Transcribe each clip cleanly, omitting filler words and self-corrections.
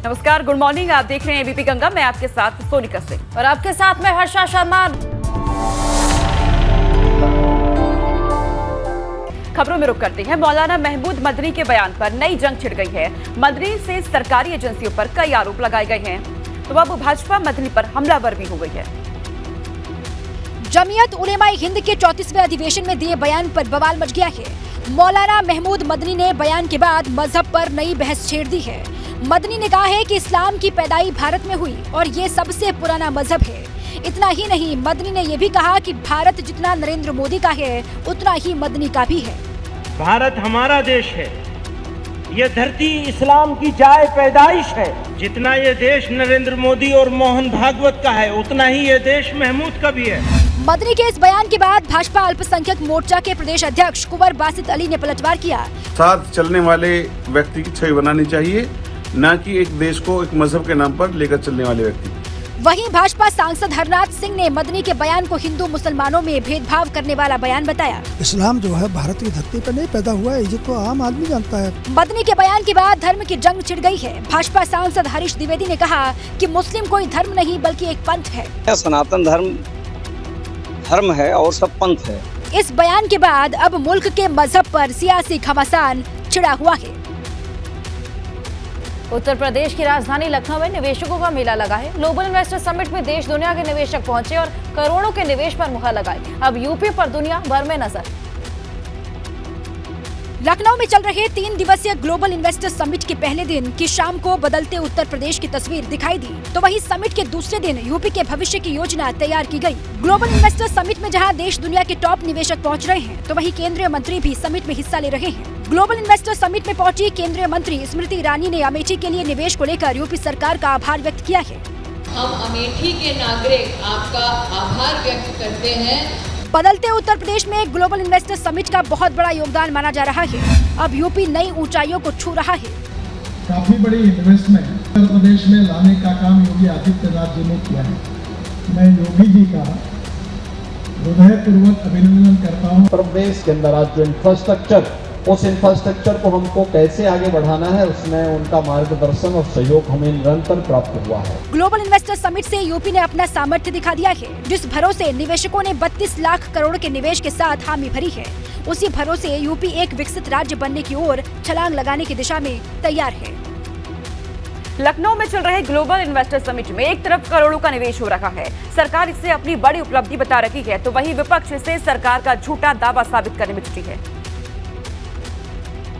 नमस्कार, good morning. आप देख रहे हैं एबीपी गंगा। मैं आपके साथ सोनिका सिंह और आपके साथ मैं हर्षा शर्मा। खबरों में रुक करते हैं। मौलाना महमूद मदनी के बयान पर नई जंग छिड़ गई है। मदनी से सरकारी एजेंसियों पर कई आरोप लगाए गए हैं, तो अब भाजपा मदनी पर हमलावर भी हो गई है। जमीयत उलेमाए हिंद के 34वें अधिवेशन में दिए बयान पर बवाल मच गया है। मौलाना महमूद मदनी ने बयान के बाद मजहब पर नई बहस छेड़ दी है। मदनी ने कहा है कि इस्लाम की पैदाई भारत में हुई और ये सबसे पुराना मजहब है। इतना ही नहीं, मदनी ने ये भी कहा कि भारत जितना नरेंद्र मोदी का है उतना ही मदनी का भी है। भारत हमारा देश है, ये धरती इस्लाम की जाए पैदाइश है। जितना ये देश नरेंद्र मोदी और मोहन भागवत का है उतना ही ये देश महमूद का भी है। मदनी के इस बयान के बाद भाजपा अल्पसंख्यक मोर्चा के प्रदेश अध्यक्ष कुंवर बासित अली ने पलटवार किया। साथ चलने वाले व्यक्ति की छवि बनानी चाहिए, न कि एक देश को एक मजहब के नाम पर लेकर चलने वाले व्यक्ति। वहीं भाजपा सांसद हरनाथ सिंह ने मदनी के बयान को हिंदू मुसलमानों में भेदभाव करने वाला बयान बताया। इस्लाम जो है भारत की धरती पर नहीं पैदा हुआ है, ये तो आम आदमी जानता है। मदनी के बयान के बाद धर्म की जंग छिड़ गई है। भाजपा सांसद हरीश द्विवेदी ने कहा कि मुस्लिम कोई धर्म नहीं बल्कि एक पंथ है। सनातन धर्म है और सब पंथ है। इस बयान के बाद अब मुल्क के मजहब पर सियासी घमासान छिड़ा हुआ है। उत्तर प्रदेश की राजधानी लखनऊ में निवेशकों का मेला लगा है। ग्लोबल इन्वेस्टर समिट में देश दुनिया के निवेशक पहुंचे और करोड़ों के निवेश पर मुहर लगाई। अब यूपी पर दुनिया भर में नजर। लखनऊ में चल रहे 3 दिवसीय ग्लोबल इन्वेस्टर समिट के पहले दिन की शाम को बदलते उत्तर प्रदेश की तस्वीर दिखाई दी, तो वहीं समिट के दूसरे दिन यूपी के भविष्य की योजना तैयार की गई। ग्लोबल इन्वेस्टर समिट में जहां देश दुनिया के टॉप निवेशक पहुंच रहे हैं, तो वहीं केंद्रीय मंत्री भी समिट में हिस्सा ले रहे हैं। ग्लोबल इन्वेस्टर समिट में पहुंची केंद्रीय मंत्री स्मृति ईरानी ने अमेठी के लिए निवेश को लेकर यूपी सरकार का आभार व्यक्त किया है। हम अमेठी के नागरिक आपका आभार व्यक्त करते हैं। बदलते उत्तर प्रदेश में ग्लोबल इन्वेस्टर समिट का बहुत बड़ा योगदान माना जा रहा है। अब यूपी नई ऊंचाइयों को छू रहा है। काफी बड़ी इन्वेस्टमेंट उत्तर प्रदेश में लाने का काम योगी आदित्यनाथ जी ने किया है। मैं योगी जी का हृदयपूर्वक अभिनंदन करता हूँ। उत्तर प्रदेश के अंदर आज जो इंफ्रास्ट्रक्चर, उस इंफ्रास्ट्रक्चर को हमको कैसे आगे बढ़ाना है, उसमें उनका मार्गदर्शन और सहयोग हमें निरंतर प्राप्त हुआ है। ग्लोबल इन्वेस्टर समिट से यूपी ने अपना सामर्थ्य दिखा दिया है। जिस भरोसे निवेशकों ने 32 लाख करोड़ के निवेश के साथ हामी भरी है, उसी भरोसे यूपी एक विकसित राज्य बनने की ओर छलांग लगाने की दिशा में तैयार है। लखनऊ में चल रहे ग्लोबल इन्वेस्टर समिट में एक तरफ करोड़ों का निवेश हो रहा है, सरकार इसे अपनी बड़ी उपलब्धि बता रही है, तो वहीं विपक्ष इसे सरकार का झूठा दावा साबित करने में जुटी है।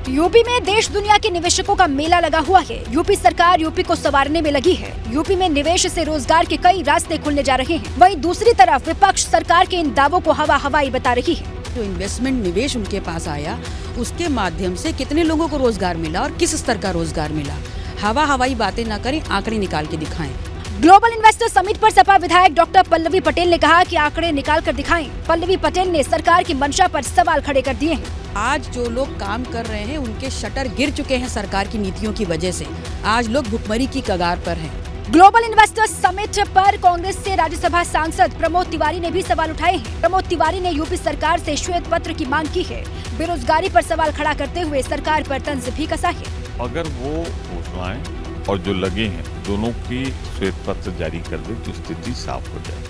यूपी में देश दुनिया के निवेशकों का मेला लगा हुआ है। यूपी सरकार यूपी को संवारने में लगी है। यूपी में निवेश से रोजगार के कई रास्ते खुलने जा रहे हैं। वहीं दूसरी तरफ विपक्ष सरकार के इन दावों को हवाई बता रही है। जो इन्वेस्टमेंट निवेश उनके पास आया, उसके माध्यम से कितने लोगों को रोजगार मिला और किस स्तर का रोजगार मिला। हवाई बातें न करें, आंकड़े निकाल के दिखाएं। ग्लोबल इन्वेस्टर समिट पर सपा विधायक डॉक्टर पल्लवी पटेल ने कहा कि आंकड़े निकाल कर दिखाएं। पल्लवी पटेल ने सरकार की मंशा पर सवाल खड़े कर दिए हैं। आज जो लोग काम कर रहे हैं उनके शटर गिर चुके हैं सरकार की नीतियों की वजह से। आज लोग भुखमरी की कगार पर हैं। ग्लोबल इन्वेस्टर समिट पर कांग्रेस से राज्यसभा सांसद प्रमोद तिवारी ने भी सवाल उठाए हैं। प्रमोद तिवारी ने यूपी सरकार से श्वेत पत्र की मांग की है। बेरोजगारी पर सवाल खड़ा करते हुए सरकार पर तंज भी कसा है। अगर वो घोषणाएं और जो लगे हैं दोनों की श्वेत पत्र जारी कर दे तो स्थिति साफ हो जाए।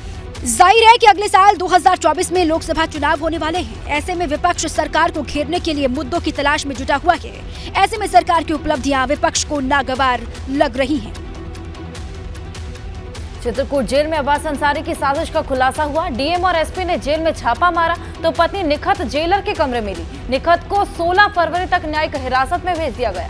जाहिर है कि अगले साल 2024 में लोकसभा चुनाव होने वाले हैं। ऐसे में विपक्ष सरकार को घेरने के लिए मुद्दों की तलाश में जुटा हुआ है। ऐसे में सरकार की उपलब्धियां विपक्ष को नागवार लग रही हैं। चित्रकूट जेल में अब्बास अंसारी की साजिश का खुलासा हुआ। डीएम और एसपी ने जेल में छापा मारा तो पत्नी निखत जेलर के कमरे में ली। निखत को 16 फरवरी तक न्यायिक हिरासत में भेज दिया गया।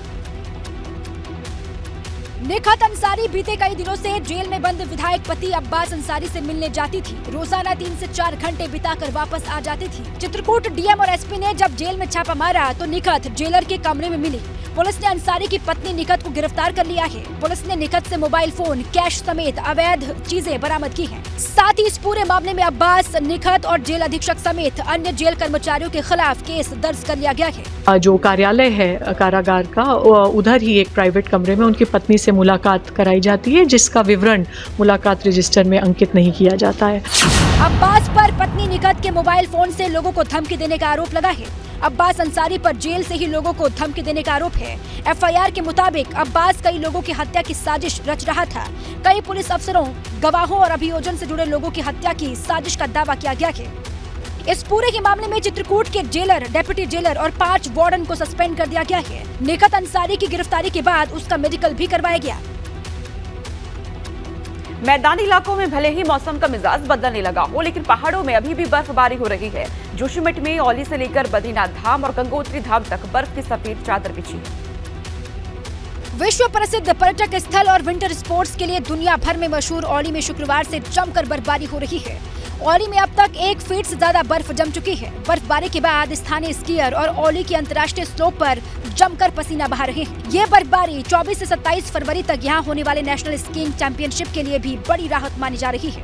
निखत अंसारी बीते कई दिनों से जेल में बंद विधायक पति अब्बास अंसारी से मिलने जाती थी। रोजाना 3 से 4 घंटे बिताकर वापस आ जाती थी। चित्रकूट डीएम और एसपी ने जब जेल में छापा मारा तो निखत जेलर के कमरे में मिली। पुलिस ने अंसारी की पत्नी निखत को गिरफ्तार कर लिया है। पुलिस ने निखत से मोबाइल फोन, कैश समेत अवैध चीजें बरामद की हैं। साथ ही इस पूरे मामले में अब्बास, निखत और जेल अधीक्षक समेत अन्य जेल कर्मचारियों के खिलाफ केस दर्ज कर लिया गया है। जो कार्यालय है कारागार का, उधर ही एक प्राइवेट कमरे में उनकी पत्नी से मुलाकात कराई जाती है, जिसका विवरण मुलाकात रजिस्टर में अंकित नहीं किया जाता है। अब्बास पर पत्नी निखत के मोबाइल फोन से लोगों को धमकी देने का आरोप लगा है। अब्बास अंसारी पर जेल से ही लोगों को धमकी देने का आरोप है। एफआईआर के मुताबिक अब्बास कई लोगों की हत्या की साजिश रच रहा था। कई पुलिस अफसरों, गवाहों और अभियोजन से जुड़े लोगों की हत्या की साजिश का दावा किया गया है। इस पूरे के मामले में चित्रकूट के जेलर, डेप्यूटी जेलर और 5 वार्डन को सस्पेंड कर दिया गया है। निखत अंसारी की गिरफ्तारी के बाद उसका मेडिकल भी करवाया गया। मैदानी इलाकों में भले ही मौसम का मिजाज बदलने लगा हो, लेकिन पहाड़ों में अभी भी बर्फबारी हो रही है। जोशीमठ में औली से लेकर बद्रीनाथ धाम और गंगोत्री धाम तक बर्फ की सफेद चादर बिछी है। विश्व प्रसिद्ध पर्यटक स्थल और विंटर स्पोर्ट्स के लिए दुनिया भर में मशहूर औली में शुक्रवार से जमकर बर्फबारी हो रही है। औली में अब तक 1 फीट से ज्यादा बर्फ जम चुकी है। बर्फबारी के बाद स्थानीय स्कीयर और औली की अंतर्राष्ट्रीय स्लोप पर जमकर पसीना बहा रहे हैं। ये बर्फबारी 24 से 27 फरवरी तक यहाँ होने वाले नेशनल स्कीइंग चैंपियनशिप के लिए भी बड़ी राहत मानी जा रही है।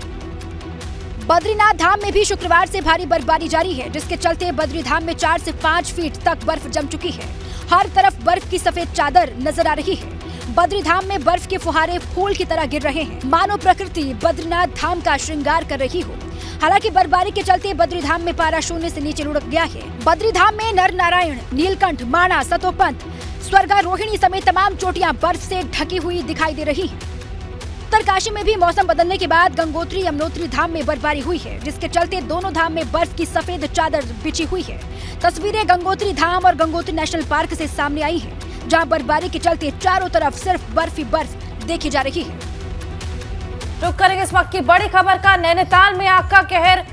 बद्रीनाथ धाम में भी शुक्रवार से भारी बर्फबारी जारी है, जिसके चलते बद्री धाम में 4 से 5 फीट तक बर्फ जम चुकी है। हर तरफ बर्फ की सफेद चादर नजर आ रही है। बद्री धाम में बर्फ के फुहारे फूल की तरह गिर रहे हैं, मानो प्रकृति बद्रीनाथ धाम का श्रृंगार कर रही हो। हालांकि बर्फबारी के चलते बद्री धाम में पारा शून्य से नीचे लुढ़क गया है। बद्री धाम में नर नारायण, नीलकंठ, माणा, सतोपंत, स्वर्गारोहिणी समेत तमाम चोटियां बर्फ से ढकी हुई दिखाई दे रही हैं। उत्तरकाशी में भी मौसम बदलने के बाद गंगोत्री, यमुनोत्री धाम में बर्फबारी हुई है, जिसके चलते दोनों धाम में बर्फ की सफेद चादर बिछी हुई है। तस्वीरें गंगोत्री धाम और गंगोत्री नेशनल पार्क से सामने आई है, जहां बर्फबारी के चलते चारों तरफ सिर्फ बर्फ ही बर्फ देखी जा रही है। रुक करेंगे इस वक्त की बड़ी खबर का। नैनीताल में आग का कहर।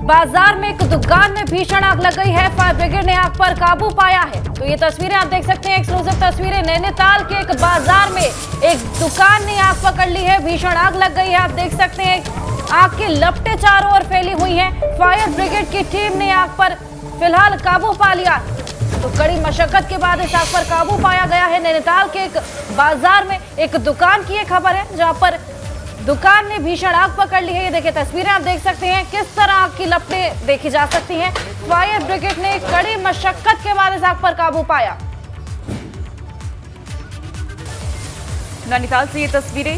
बाजार में एक दुकान में भीषण आग लग गई है। फायर ब्रिगेड ने आग पर काबू पाया है। तो ये तस्वीरें आप देख सकते हैं, एक्सक्लूसिव तस्वीरें। नैनीताल के एक बाजार में एक दुकान ने आग पकड़ ली है। भीषण आग लग गई है, आप देख सकते हैं। आग की लपटें चारों ओर फैली हुई हैं। फायर ब्रिगेड की टीम ने आग पर फिलहाल काबू पा लिया। तो कड़ी मशक्कत के बाद इस आग पर काबू पाया गया है। नैनीताल के एक बाजार में एक दुकान की ये खबर है, जहां पर दुकान ने भीषण आग पकड़ ली है। ये देखिए तस्वीरें आप देख सकते हैं, किस तरह आग की लपटें देखी जा सकती हैं। फायर ब्रिगेड ने कड़ी मशक्कत के बाद इस आग पर काबू पाया। नैनीताल से ये तस्वीरें।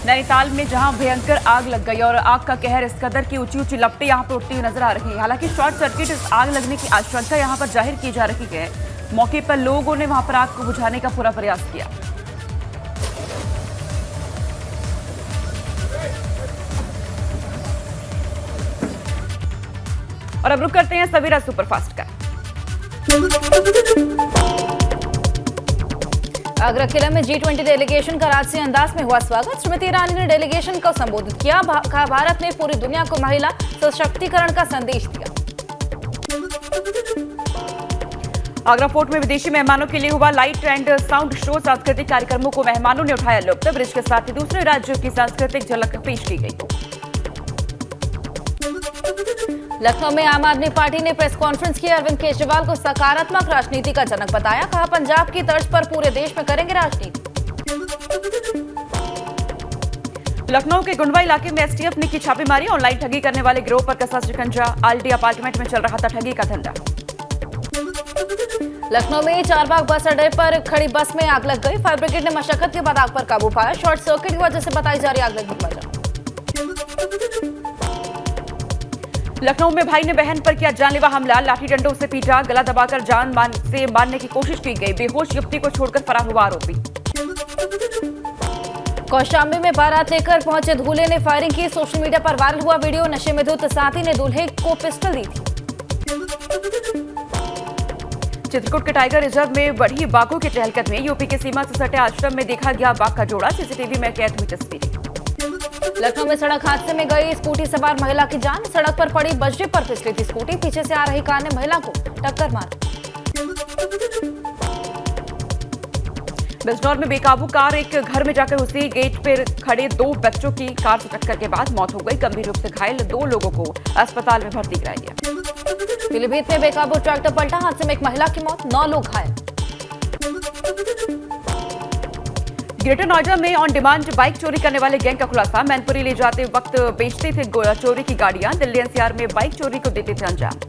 नैनीताल में जहां भयंकर आग लग गई और आग का कहर, इस कदर की ऊंची ऊंची लपटें यहां पर उठती हुई नजर आ रही है। हालांकि शॉर्ट सर्किट इस आग लगने की आशंका यहां पर जाहिर की जा रही है। मौके पर लोगों ने वहां पर आग को बुझाने का पूरा प्रयास किया। और अब रुक करते हैं सवेरा सुपरफास्ट का। आगरा किला में G20 डेलीगेशन का राजसी अंदाज में हुआ स्वागत। श्रीमती ईरानी ने डेलीगेशन को संबोधित किया। कहा भारत ने पूरी दुनिया को महिला सशक्तिकरण का संदेश दिया। आगरा फोर्ट में विदेशी मेहमानों के लिए हुआ लाइट एंड साउंड शो। सांस्कृतिक कार्यक्रमों को मेहमानों ने उठाया लुत्फ। ब्रिज के साथ ही दूसरे राज्यों की सांस्कृतिक झलक पेश की गई। लखनऊ में आम आदमी पार्टी ने प्रेस कॉन्फ्रेंस की। अरविंद केजरीवाल को सकारात्मक राजनीति का जनक बताया। कहा पंजाब की तर्ज पर पूरे देश में करेंगे राजनीति। लखनऊ के गुंडवा इलाके में एसटीएफ ने की छापेमारी। ऑनलाइन ठगी करने वाले गिरोह पर कसा शिकंजा। आलडी अपार्टमेंट में चल रहा था ठगी का धंधा। लखनऊ में चारबाग बस अड्डे पर खड़ी बस में आग लग गई। फायर ब्रिगेड ने मशक्कत के बाद आग पर काबू पाया। शॉर्ट सर्किट की वजह से बताई जा रही आग लगने की वजह। लखनऊ में भाई ने बहन पर किया जानलेवा हमला। लाठी डंडों से पीटा, गला दबाकर जान से मारने की कोशिश की गई। बेहोश युवती को छोड़कर फरार हुआ आरोपी। कौशाम्बी में बारात लेकर पहुंचे दूल्हे ने फायरिंग की। सोशल मीडिया पर वायरल हुआ वीडियो। नशे में धुत साथी ने दूल्हे को पिस्टल दी थी। चित्रकूट के टाइगर रिजर्व में बढ़ी बाघों की चहलकदमी। यूपी की सीमा से सटे आश्रम में देखा गया बाघ का जोड़ा। सीसीटीवी में कैद हुई तस्वीरें। लखनऊ में सड़क हादसे में गई स्कूटी सवार महिला की जान। सड़क पर पड़ी बजरी पर फिसली थी स्कूटी। पीछे से आ रही कार ने महिला को टक्कर मारी। बिजनौर में बेकाबू कार एक घर में जाकर घुसी। गेट पर खड़े 2 बच्चों की कार से टक्कर के बाद मौत हो गई। गंभीर रूप से घायल 2 लोगों को अस्पताल में भर्ती कराया गया। पीलीभीत में बेकाबू ट्रैक्टर पलटा। हादसे में एक महिला की मौत, 9 लोग घायल। ग्रेटर नोएडा में ऑन डिमांड बाइक चोरी करने वाले गैंग का खुलासा। मैनपुरी ले जाते वक्त बेचते थे चोरी की गाड़ियां। दिल्ली एनसीआर में बाइक चोरी को देते थे अंजाम।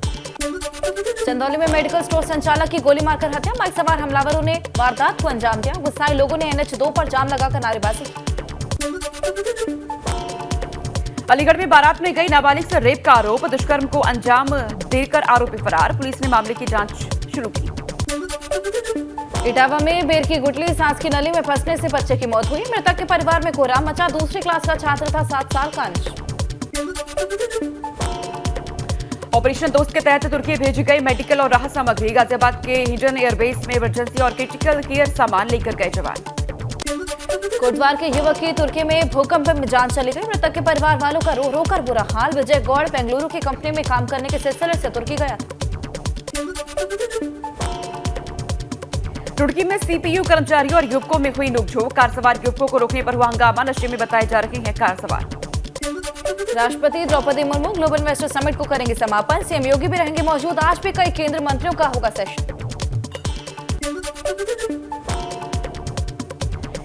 चंदौली में मेडिकल स्टोर संचालक की गोली मारकर हत्या। बाइक सवार हमलावरों ने वारदात को अंजाम दिया। गुस्साए लोगों ने NH2 पर जाम लगाकर नारेबाजी की। अलीगढ़ में बारात में गई नाबालिग से रेप का आरोप, दुष्कर्म को अंजाम देकर आरोपी फरार। पुलिस ने मामले की जांच शुरू की। इटावा में बेर की गुटली सांस की नली में फंसने से बच्चे की मौत हुई। मृतक के परिवार में कोहराम मचा। दूसरी क्लास का छात्र था, 7 साल का अंश। ऑपरेशन दोस्त के तहत तुर्की भेजी गई मेडिकल और राहत सामग्री। गाजियाबाद के हिंडन एयरबेस में इमरजेंसी और क्रिटिकल केयर सामान लेकर गए जवान। कोटवार के युवक की तुर्की में भूकंप में जान चली गई। मृतक के परिवार वालों का रो रो कर बुरा हाल। विजय गौड़ बेंगलुरु की कंपनी में काम करने के सिलसिले से तुर्की गया था। रुड़की में सीपीयू कर्मचारियों और युवकों में हुई नोकझोंक। कार सवार युवकों को रोकने पर हुआ हंगामा। नशे में बताए जा रहे हैं कार सवार। राष्ट्रपति Droupadi Murmu global investor summit को करेंगे समापन। सीएम योगी भी रहेंगे मौजूद। आज भी कई केंद्रीय मंत्रियों का होगा सेशन।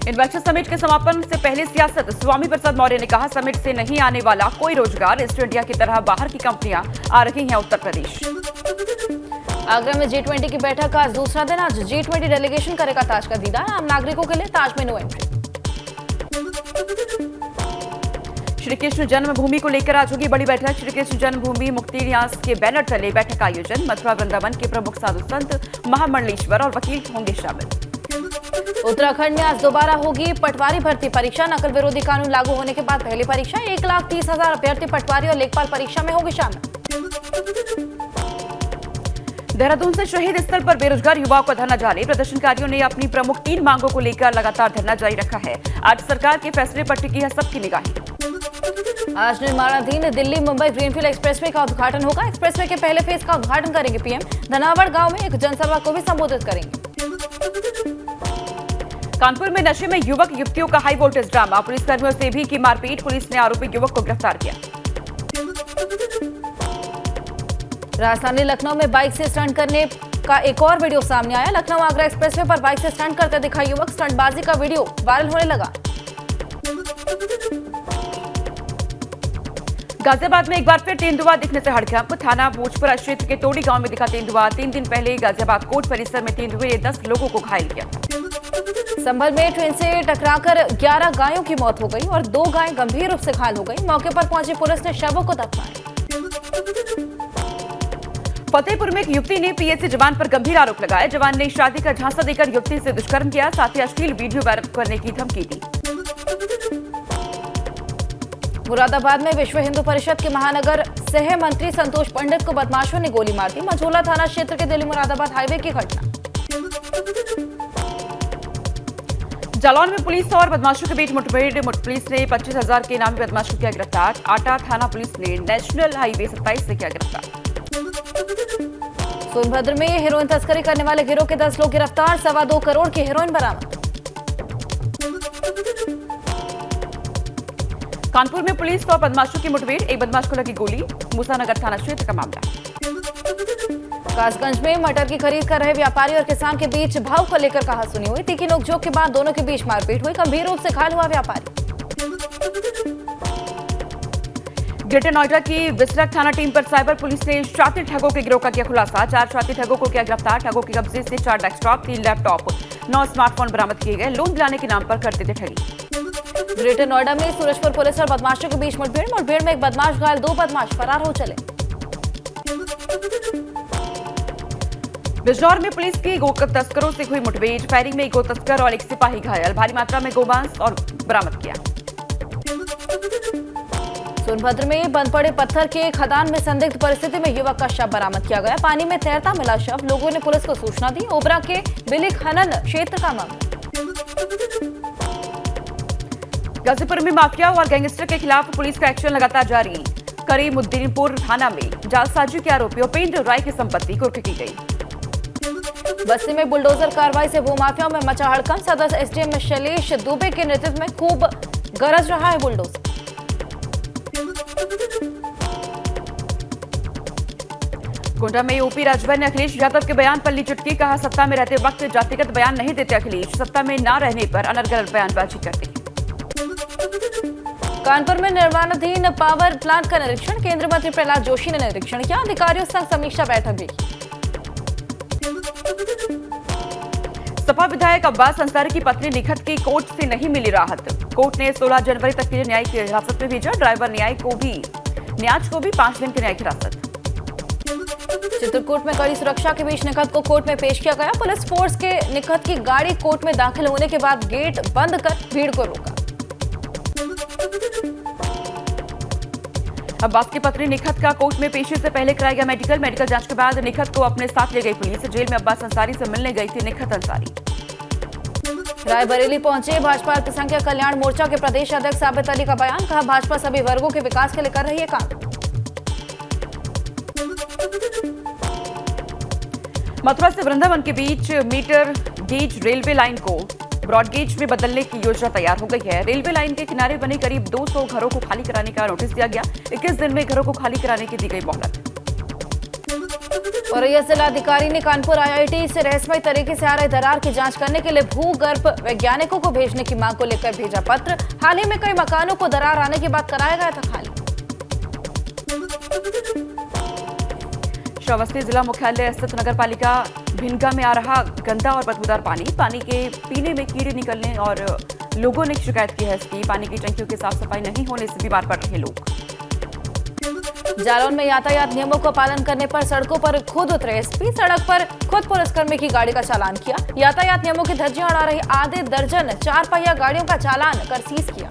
इन्वेस्टर समिट के समापन से पहले सियासत। स्वामी प्रसाद मौर्य ने कहा, समिट से नहीं आने वाला कोई रोजगार। ईस्ट इंडिया की तरह बाहर की कंपनियां आ रही हैं उत्तर प्रदेश। आगरा में G20 की बैठक का आज दूसरा दिन। आज G20 डेलीगेशन करेगा ताज का दीदार। आम नागरिकों के लिए ताज में नो एंट्री। श्री कृष्ण जन्मभूमि को लेकर आज होगी बड़ी बैठक। श्री कृष्ण जन्मभूमि मुक्ति न्यास के बैनर तले बैठक का आयोजन। मथुरा वृंदावन के प्रमुख साधु संत, महामंडलेश्वर और वकील होंगे शामिल। उत्तराखंड में आज दोबारा होगी पटवारी भर्ती परीक्षा। नकल विरोधी कानून लागू होने के बाद पहली परीक्षा। 1,30,000 अभ्यर्थी पटवारी और लेखपाल परीक्षा में होंगे शामिल। देहरादून से शहीद स्थल पर बेरोजगार युवाओं का धरना जारी। प्रदर्शनकारियों ने अपनी प्रमुख 3 मांगों को लेकर लगातार धरना जारी रखा है। आज सरकार के फैसले पर टिकी है सबकी निगाहें। आज निर्माणाधीन दिल्ली मुंबई ग्रीनफील्ड एक्सप्रेसवे का उद्घाटन होगा। एक्सप्रेसवे के पहले फेज का उद्घाटन करेंगे पीएम। धनावड़ गांव में एक जनसभा को भी संबोधित करेंगे। कानपुर में नशे में युवक युवतियों का हाई वोल्टेज ड्रामा। पुलिसकर्मियों से भी की मारपीट। पुलिस ने आरोपी युवक को गिरफ्तार किया। राजधानी लखनऊ में बाइक से स्टंट करने का एक और वीडियो सामने आया। लखनऊ आगरा एक्सप्रेसवे पर बाइक से स्टंट करते दिखा युवक। स्टंटबाजी का वीडियो वायरल होने लगा। गाजियाबाद में एक बार फिर तेंदुआ दिखने से हड़कंप। थाना भोजपुरा क्षेत्र के तोड़ी गांव में दिखा तेंदुआ। 3 दिन पहले गाजियाबाद कोर्ट परिसर में तेंदुए ने 10 लोगों को घायल किया। संभल में ट्रेन से टकराकर 11 गायों की मौत हो गई और 2 गायें गंभीर रूप से घायल हो गई। मौके पर पहुंची पुलिस ने शवों को दफनाया। फतेहपुर में एक युवती ने पीएससी जवान पर गंभीर आरोप लगाया। जवान ने शादी का झांसा देकर युवती से दुष्कर्म किया, साथ ही अश्लील वीडियो वायरल करने की धमकी दी। मुरादाबाद में विश्व हिंदू परिषद के महानगर सह मंत्री संतोष पंडित को बदमाशों ने गोली मार दी। मझोला थाना क्षेत्र के दिल्ली मुरादाबाद हाईवे की घटना। जालौन में पुलिस और बदमाशों के बीच मुठभेड़। पुलिस ने 25,000 के इनामी बदमाश को किया गिरफ्तार। आटा थाना पुलिस ने नेशनल हाईवे 27 से किया गिरफ्तार। सोनभद्र में हेरोइन तस्करी करने वाले गिरोह के 10 लोग गिरफ्तार। 2.25 करोड़ की हेरोइन बरामद। कानपुर में पुलिस और बदमाशों की मुठभेड़। एक बदमाश को लगी गोली। मूसानगर थाना क्षेत्र का मामला। कासगंज में मटर की खरीद कर रहे व्यापारी और किसान के बीच भाव को लेकर कहासुनी हुई। तीखी नोकझोंक के बाद दोनों के बीच मारपीट हुई। गंभीर रूप से घायल हुआ व्यापारी। ग्रेटर नोएडा की विसरक थाना टीम पर साइबर पुलिस ने शातिर ठगों के गिरोह का किया खुलासा। 4 शातिर ठगों को किया गिरफ्तार। ठगों के कब्जे से 4 डेस्कटॉप, 3 लैपटॉप, 9 स्मार्टफोन बरामद किए गए। लोन दिलाने के नाम पर करते थे ठगी। ग्रेटर नोएडा में सूरजपुर पुलिस और बदमाशों के बीच मुठभेड़ में एक बदमाश घायल, 2 बदमाश फरार हो चले। बिजनौर में पुलिस की गो तस्करों से हुई मुठभेड़। फायरिंग में 1 गो तस्कर और 1 सिपाही घायल। भारी मात्रा में गोमांस और बरामद किया। सोनभद्र में बंद पड़े पत्थर के खदान में संदिग्ध परिस्थिति में युवक का शव बरामद किया गया। पानी में तैरता मिला शव। लोगों ने पुलिस को सूचना दी। ओबरा के बिली खनन क्षेत्र का मामला। गाजीपुर में माफिया और गैंगस्टर के खिलाफ पुलिस का एक्शन लगातार जारी। करीमुद्दीनपुर थाना में जालसाजी के आरोपी उपेंद्र राय की संपत्ति कुर्क की गई। बस्ती में बुलडोजर कार्रवाई से भूमाफियाओं में मचा हड़कंप। सदस्य एसडीएम शैलेश दुबे के नेतृत्व में खूब गरज रहा है बुलडोजर। गोंडा में यूपी राजभर ने अखिलेश यादव के बयान पर ली चुटकी। कहा, सत्ता में रहते वक्त जातिगत बयान नहीं देते अखिलेश, सत्ता में न रहने पर अनर्गल बयानबाजी करते हैं। कानपुर में निर्माणाधीन पावर प्लांट का निरीक्षण। केंद्रीय मंत्री प्रहलाद जोशी ने निरीक्षण किया। अधिकारियों संग समीक्षा बैठक भी की। सपा सपा विधायक अब्बास अंसारी की पत्नी निखत की कोर्ट से नहीं मिली राहत। कोर्ट ने 16 जनवरी तक के लिए न्यायिक हिरासत में भेजा। ड्राइवर न्याज को भी 5 दिन की न्यायिक हिरासत। चित्रकूट में कड़ी सुरक्षा के बीच निखत को कोर्ट में पेश किया गया। पुलिस फोर्स के निखत की गाड़ी कोर्ट में दाखिल होने के बाद गेट बंद कर भीड़ को रोका। अब्बास की पत्नी निखत का कोर्ट में पेशी से पहले कराया गया मेडिकल जांच के बाद निखत को अपने साथ ले गई पुलिस। जेल में अब्बास अंसारी से मिलने गई थी निखत अंसारी। रायबरेली पहुंचे भाजपा अल्पसंख्यक कल्याण मोर्चा के प्रदेश अध्यक्ष साबित अली का बयान। कहा, भाजपा सभी वर्गों के विकास के लिए कर रही है काम। मथुरा से वृंदावन के बीच मीटर गेज रेलवे लाइन को ब्रॉड गेज में बदलने की योजना तैयार हो गई है। रेलवे लाइन के किनारे बने करीब 200 घरों को खाली कराने का नोटिस दिया गया। 21 दिन में घरों को खाली कराने की दी गई मोहलत। औरैया जिलाधिकारी ने कानपुर IIT से रहस्यमय तरीके से आ रहे दरार की जांच करने के लिए भूगर्भ वैज्ञानिकों को भेजने की मांग को लेकर भेजा पत्र। हाल ही में कई मकानों को दरार आने के बाद कराया गया था खाली। श्रावस्ती जिला मुख्यालय स्थित नगर पालिका भिनगा में आ रहा गंदा और बदबूदार पानी के पीने में कीड़े निकलने और लोगों ने शिकायत की है इसकी। पानी की टंकियों की साफ सफाई नहीं होने से बीमार पड़ रहे लोग। जालौन में यातायात नियमों का पालन करने पर सड़कों पर खुद उतरे एसपी। सड़क पर खुद पुलिसकर्मी की गाड़ी का चालान किया। यातायात नियमों की धज्जियां उड़ा रही आधे दर्जन 4 पहिया गाड़ियों का चालान कर सीज किया।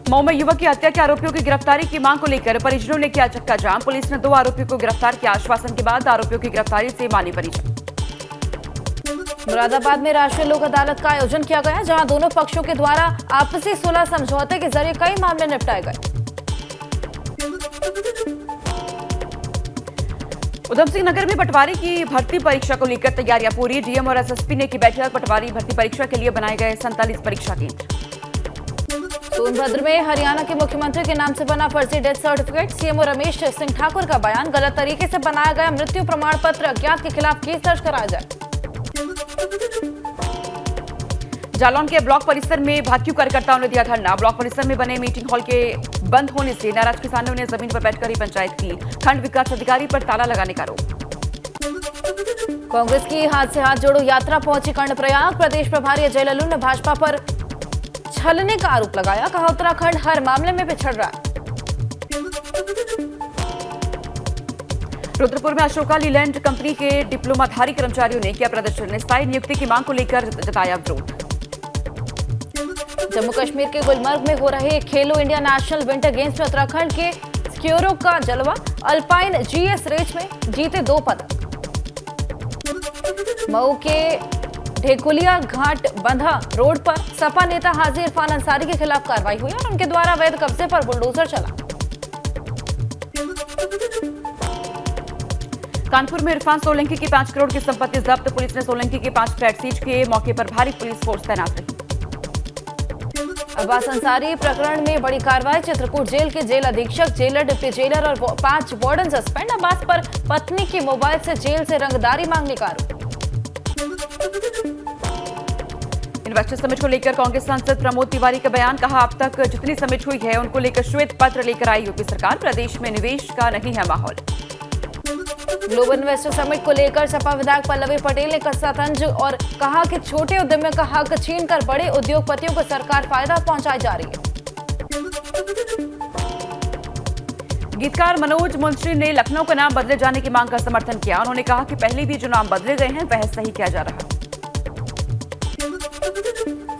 मऊ में युवक की हत्या के आरोपियों की गिरफ्तारी की मांग को लेकर परिजनों ने किया चक्का जाम। पुलिस ने 2 आरोपियों को गिरफ्तार किया। आश्वासन के बाद आरोपियों की गिरफ्तारी से माने परिजन। मुरादाबाद में राष्ट्रीय लोक अदालत का आयोजन किया गया, जहां दोनों पक्षों के द्वारा आपसी सुलह समझौते के जरिए कई मामले निपटाए गए। उधम सिंह नगर में पटवारी की भर्ती परीक्षा को लेकर तैयारियां पूरी। डीएम और एसएसपी ने की बैठक। पटवारी भर्ती परीक्षा के लिए बनाए गए 47 परीक्षा केंद्र। सोनभद्र में हरियाणा के मुख्यमंत्री के नाम से बना फर्जी death certificate. CMO Ramesh Singh Thakur का बयान, गलत तरीके से बनाया गया मृत्यु प्रमाण पत्र, अज्ञात के खिलाफ केस दर्ज कराया जाए। जालौन के ब्लॉक परिसर में भाजपा कार्यकर्ताओं ने दिया धरना। ब्लॉक परिसर में बने मीटिंग हॉल के बंद होने से नाराज किसानों ने जमीन पर बैठकर ही पंचायत की। खंड विकास अधिकारी पर ताला लगाने का आरोप। कांग्रेस की हाथ से हाथ जोड़ो यात्रा पहुंची कर्णप्रयाग। प्रदेश प्रभारी अजय लल्लू ने भाजपा पर छलने का आरोप लगाया। कहा, उत्तराखंड हर मामले में पिछड़ रहा है। रुद्रपुर में अशोका लीलैंड कंपनी के डिप्लोमाधारी कर्मचारियों ने किया प्रदर्शन। स्थायी नियुक्ति की मांग को लेकर जताया विरोध। जम्मू कश्मीर के गुलमर्ग में हो रहे खेलो इंडिया नेशनल विंटर गेम्स में उत्तराखंड के स्क्योरो का जलवा। अल्पाइन GS रेस में जीते 2 पदक। मऊ के ढेकुलिया घाट बंधा रोड पर सपा नेता हाजी इरफान अंसारी के खिलाफ कार्रवाई हुई और उनके द्वारा अवैध कब्जे पर बुलडोजर चला। कानपुर में इरफान सोलंकी की 5 करोड़ की संपत्ति जब्त। पुलिस ने सोलंकी के 5 फ्लैट सीज किए। मौके पर भारी पुलिस फोर्स तैनात रही। अब्बास अंसारी प्रकरण में बड़ी कार्रवाई। चित्रकूट जेल के जेल अधीक्षक, जेलर, डिप्टी जेलर और 5 वार्डन सस्पेंड। अब्बास पर पत्नी के मोबाइल से जेल से रंगदारी मांगने का आरोप। इन्वेस्टर समिट को लेकर कांग्रेस सांसद प्रमोद तिवारी का बयान। कहा, अब तक जितनी समिट हुई है उनको लेकर श्वेत पत्र लेकर आई यूपी सरकार। प्रदेश में निवेश का नहीं है माहौल। ग्लोबल इन्वेस्टर समिट को लेकर सपा विधायक पल्लवी पटेल ने कसा तंज और कहा कि छोटे उद्यमियों का हक छीनकर बड़े उद्योगपतियों को सरकार फायदा पहुंचाई जा रही है। गीतकार मनोज मुंशी ने लखनऊ का नाम बदले जाने की मांग का समर्थन किया। उन्होंने कहा कि पहले भी जो नाम बदले गए हैं वह सही किया जा रहा है।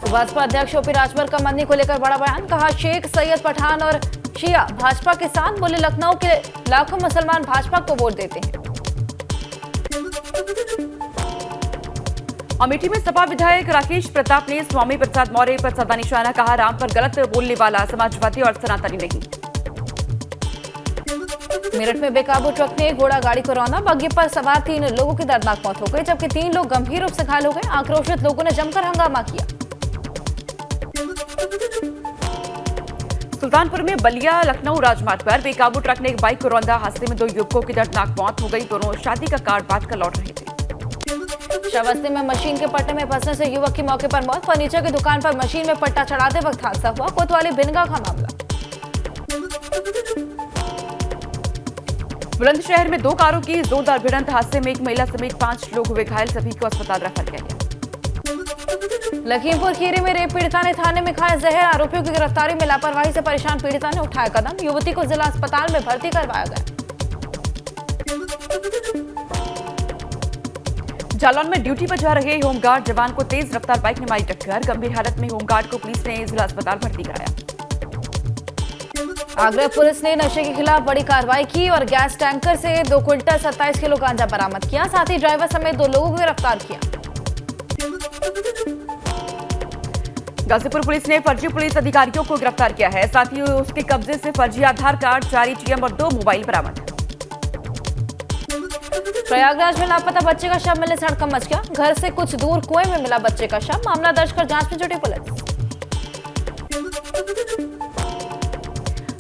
भाजपा अध्यक्ष ओपी राजभर का मन्नी को लेकर बड़ा बयान। कहा, शेख सैयद पठान और शिया भाजपा के साथ। बोले, लखनऊ के लाखों मुसलमान भाजपा को वोट देते हैं। अमेठी में सपा विधायक राकेश प्रताप ने स्वामी प्रसाद मौर्य पर सदा निशाना। कहा, राम पर गलत बोलने वाला समाजवादी और सनातनी नहीं। मेरठ में बेकाबू ट्रक ने घोड़ा गाड़ी को रौंदा। बग्गी पर सवार 3 लोगों की दर्दनाक मौत हो गई, जबकि 3 लोग गंभीर रूप से घायल हो गए। आक्रोशित लोगों ने जमकर हंगामा किया। सुल्तानपुर में बलिया लखनऊ राजमार्ग पर बेकाबू ट्रक ने एक बाइक को रौंदा। हादसे में 2 युवकों की दर्दनाक मौत हो गई। दोनों शादी का कार्ड बांधकर लौट रहे थे। श्रावस्ती में मशीन के पट्टे में फंसने से युवक की मौके पर मौत। फर्नीचर की दुकान पर मशीन में पट्टा चढ़ाते वक्त हादसा हुआ। कोतवाली भिनगा का मामला। बुलंदशहर में 2 कारों की जोरदार भिड़ंत, हादसे में एक महिला समेत 5 लोग हुए घायल, सभी को अस्पताल रेफर किया गया। लखीमपुर खीरी में रेप पीड़िता ने थाने में खाया जहर, आरोपियों की गिरफ्तारी में लापरवाही से परेशान पीड़िता ने उठाया कदम, युवती को जिला अस्पताल में भर्ती करवाया गया। जालौन में ड्यूटी पर जा रहे होमगार्ड जवान को तेज रफ्तार बाइक ने मारी टक्कर, गंभीर हालत में होमगार्ड को पुलिस ने जिला अस्पताल भर्ती कराया। आगरा पुलिस ने नशे के खिलाफ बड़ी कार्रवाई की और गैस टैंकर से 2 क्विंटल 27 किलो गांजा बरामद किया, साथ ही ड्राइवर समेत 2 लोगों को गिरफ्तार किया। गाजीपुर पुलिस ने फर्जी पुलिस अधिकारियों को गिरफ्तार किया है, साथ ही उसके कब्जे से फर्जी आधार कार्ड, 4 ATM और 2 मोबाइल बरामद। प्रयागराज में लापता बच्चे का शव मिलने से हड़कंप मच गया, घर से कुछ दूर कुएं में मिला बच्चे का शव, मामला दर्ज कर जांच में जुटी पुलिस।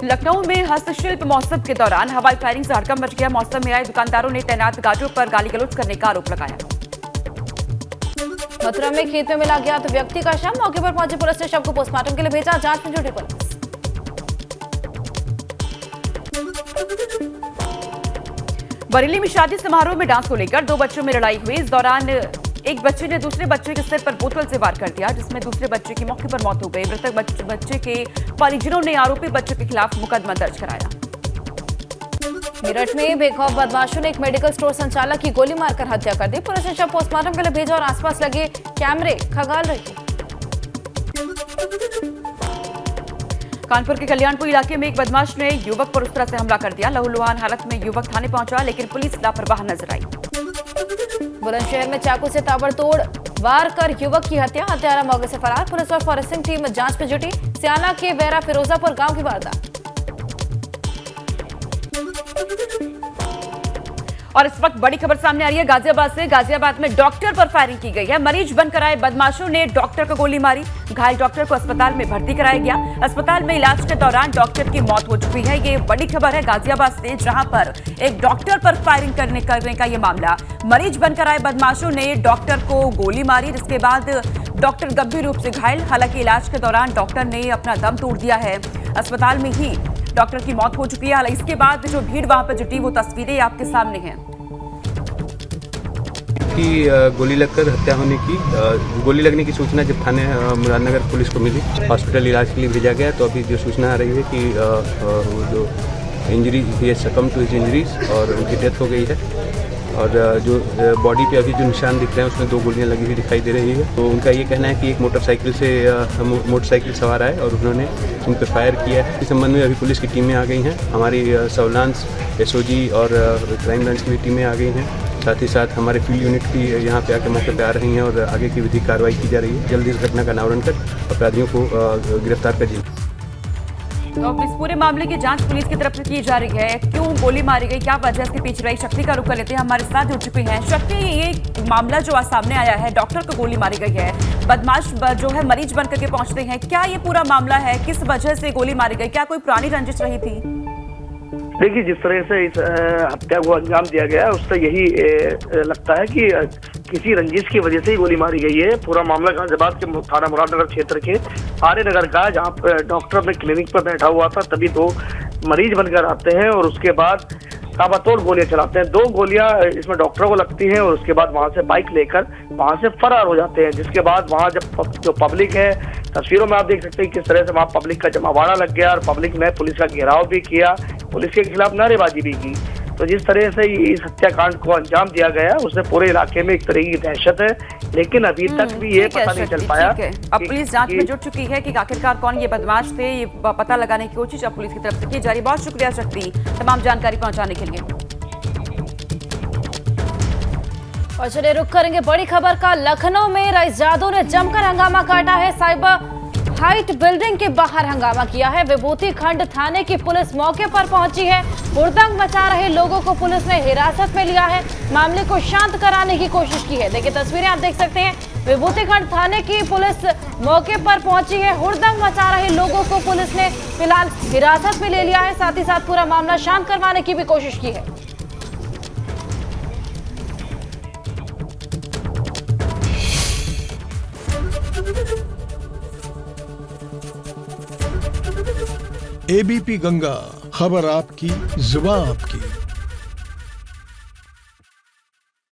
लखनऊ में हस्तशिल्प महोत्सव के दौरान हवाई फायरिंग से हड़कंप मच गया, महोत्सव में आए दुकानदारों ने तैनात गार्डों पर गाली गलौज करने का आरोप लगाया। मथुरा में खेत में मिला गया तो व्यक्ति का शव, मौके पर पहुंची पुलिस ने शव को पोस्टमार्टम के लिए भेजा, जांच में जुटी पुलिस। बरेली में शादी समारोह में डांस को लेकर 2 बच्चों में लड़ाई हुई, इस दौरान एक बच्चे ने दूसरे बच्चे के सिर पर बोतल से वार कर दिया, जिसमें दूसरे बच्चे की मौके पर मौत हो गई। मृतक बच्चे के परिजनों ने आरोपी बच्चे के खिलाफ मुकदमा दर्ज कराया। मेरठ में बेखौफ बदमाशों ने एक मेडिकल स्टोर संचालक की गोली मारकर हत्या कर दी, पुलिस ने शव पोस्टमार्टम के लिए भेजा और आसपास लगे कैमरे खंगाल रही। कानपुर के कल्याणपुर इलाके में एक बदमाश ने युवक पर उस तरह से हमला कर दिया, लहूलुहान हालत में युवक थाने पहुंचा, लेकिन पुलिस लापरवाह नजर आई। बुलंदशहर में चाकू से ताबड़तोड़ वार कर युवक की हत्या, हत्यारा मौके से फरार, पुलिस और फॉरेंसिक टीम जांच में जुटी। सियाना के बैरा फिरोजापुर गांव की वारदात। और इस वक्त बड़ी खबर सामने आ रही है गाजियाबाद से। गाजियाबाद में डॉक्टर पर फायरिंग की गई है, मरीज बनकर आए बदमाशों ने डॉक्टर को गोली मारी, घायल डॉक्टर को अस्पताल में भर्ती कराया गया। अस्पताल में इलाज के दौरान डॉक्टर की मौत हो चुकी है। ये बड़ी खबर है गाजियाबाद से, जहां पर एक डॉक्टर पर फायरिंग करने का ये मामला। मरीज बनकर आए बदमाशों ने डॉक्टर को गोली मारी, जिसके बाद डॉक्टर गंभीर रूप से घायल। हालांकि इलाज के दौरान डॉक्टर ने अपना दम तोड़ दिया है, अस्पताल में ही डॉक्टर की मौत हो चुकी है। हालांकि इसके बाद जो भीड़ वहां पर जुटी वो तस्वीरें आपके सामने हैं की गोली लगकर हत्या होने की गोली लगने की सूचना जब थाने मुरादनगर पुलिस को मिली, हॉस्पिटल इलाज के लिए भेजा गया। तो अभी जो सूचना आ रही है कि वो जो इंजरी ही सकम टू हिज इंजरीज और उनकी डेथ हो गई है। और जो बॉडी पे अभी जो निशान दिख रहे हैं उसमें 2 गोलियां लगी हुई दिखाई दे रही है। तो उनका ये कहना है कि एक मोटरसाइकिल सवार आए और उन्होंने उन पर फायर किया है। इस संबंध में अभी पुलिस की टीमें आ गई हैं, हमारी सर्विलांस SOG और क्राइम ब्रांच की भी टीमें आ गई हैं। साथ ही साथ हमारे फील्ड यूनिट भी यहाँ पे आके मौके पे आ रही हैं और आगे की विधिक कार्रवाई की जा रही है। जल्दी इस घटना का अनावरण कर अपराधियों को गिरफ्तार कर जाएगी। तो अब इस पूरे मामले की जांच पुलिस की तरफ से की जा रही है। क्यों गोली मारी गई, क्या वजह इसके पीछे रही, शक्ति का रुख कर लेते हैं, हमारे साथ जुड़ चुके हैं। शक्ति, ये मामला जो आज सामने आया है, डॉक्टर को गोली मारी गई है, बदमाश जो है मरीज बन करके पहुंचते हैं, क्या ये पूरा मामला है, किस वजह से गोली मारी गई, क्या कोई पुरानी रंजिश रही थी? देखिए, जिस तरह से इस हत्या को अंजाम दिया गया है उससे यही लगता है कि किसी रंजिश की वजह से ही गोली मारी गई है। पूरा मामला गाजियाबाद के थाना मुरादनगर क्षेत्र के आर्यनगर का, जहां पर डॉक्टर अपने क्लिनिक पर बैठा हुआ था, तभी 2 मरीज बनकर आते हैं और उसके बाद ताबड़तोड़ गोलियां चलाते हैं। 2 गोलियां इसमें डॉक्टर को लगती हैं और उसके बाद वहां से बाइक लेकर वहां से फरार हो जाते हैं। जिसके बाद वहां जब जो पब्लिक है, तस्वीरों में आप देख सकते हैं किस तरह से वहां पब्लिक का जमावड़ा लग गया और पब्लिक ने पुलिस का घेराव भी किया, पुलिस के खिलाफ नारेबाजी भी की। तो जिस तरह से इस हत्याकांड को अंजाम दिया गया उससे पूरे इलाके में एक तरह की दहशत है, लेकिन अभी तक भी ये पता नहीं चल पाया। अब पुलिस जांच में जुट चुकी है कि आखिरकार कौन ये बदमाश थे, ये पता लगाने की कोशिश अब पुलिस की तरफ से की जा रही है। बहुत शुक्रिया शक्ति, तमाम जानकारी पहुंचाने के लिए। और चलिए रुक करेंगे बड़ी खबर का। लखनऊ में रईसजादों ने जमकर हंगामा काटा है, साइबर हाइट बिल्डिंग के बाहर हंगामा किया है। विभूति खंड थाने की पुलिस मौके पर पहुंची है, हुड़दंग मचा रहे लोगों को पुलिस ने हिरासत में लिया है, मामले को शांत कराने की कोशिश की है। देखिए तस्वीरें आप देख सकते हैं, विभूति खंड थाने की पुलिस मौके पर पहुंची है, हुड़दंग मचा रहे लोगों को पुलिस ने फिलहाल हिरासत में ले लिया है, साथ ही साथ पूरा मामला शांत करवाने की भी कोशिश की है। ABP गंगा, खबर आपकी, जुबान आपकी।